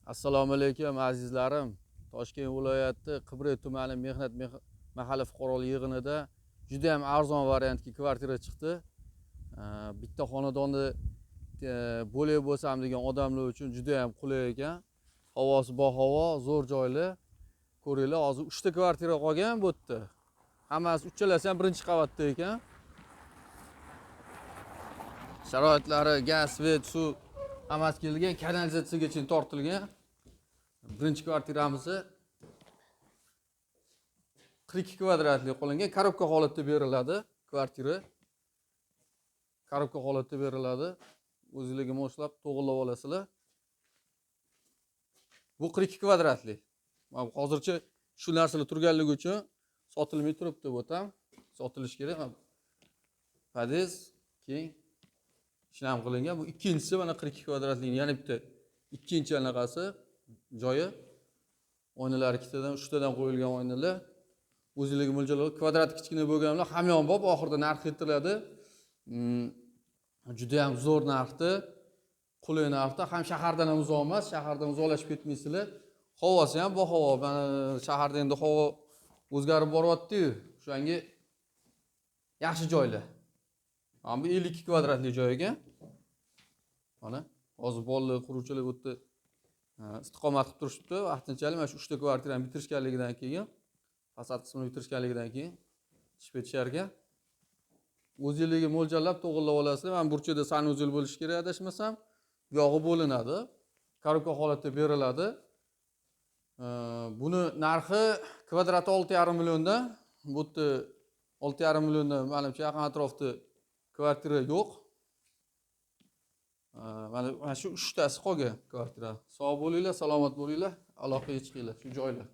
Assalomu alaykum azizlarim. Toshkent viloyati Qibray tumani mehnat mahalla fuqarolik yig'inida juda ham arzon variantga kvartira chiqdi. Bitta xonadonni bo'lib bo'lsam degan odamlar uchun juda ham qulay ekan. Havosi bahavo, zo'r joyli. Ko'ringlar, hozir 3 ta kvartira qolgan bu yerda. Hammasi uchalasi ham birinchi qavatda ekan. Sharoitlari gaz, svet, suv hammasi kelgan, kanalizatsiyaga tortilgan. Birinchi kvartiramizni 42 kvadratlik qo'llangan, korobka holatda beriladi kvartira. Korobka holatda beriladi. O'zingizga moslab to'g'irlab olasizlar. Bu 42 kvadratlik. Hozircha shu narsalar turganligi uchun sotilmay turibdi bu ham. Sotilish kerak. Podez keng ishlam qilingan. Bu ikkinchisi mana 42 kvadratlik, yana bitta ikkinchi anaqasi joyi. Oynalar ikkitadan, 3 tadan qo'yilgan oynalar. O'zingizga mo'ljallab kvadrat kichkina bo'lganlar hamyon bop oxirida narx aytiladi. Juda ham zo'r narxda, qulay narxda, ham shahardan ham uzoq emas, shahardan uzoqlashib ketmaysizlar. Havosi ham bahavo. Mana shaharda endi havo o'zgarib boryapti-yu. O'shanga yaxshi joylar. Mana bu 52 kvadratlik joy ekan. Mana hozir bolalar quruvchilar bu yerda istiqomat qilib turishibdi. Vaqtinchalik mana shu 3 ta kvartirani bitirishganligidan keyin, fasad qismini bitirishganligidan keyin chiqib ketishar ekan. O'zingizga mo'ljallab to'g'irlab olasizlar. Mana burchida sanuzel bo'lishi kerak adashmasam. Bu yog'i bo'linadi. Korobka holatda beriladi. Buni narxi kvadrati 6,5 milliondan. Bu yerda 6,5 milliondan menimcha yaqin atrofda kvartira yo'q. Mana shu 3 tasi qolgan kvartira. Sog' bo'linglar, salomat bo'linglar, aloqaga chiqinglar shu joylar.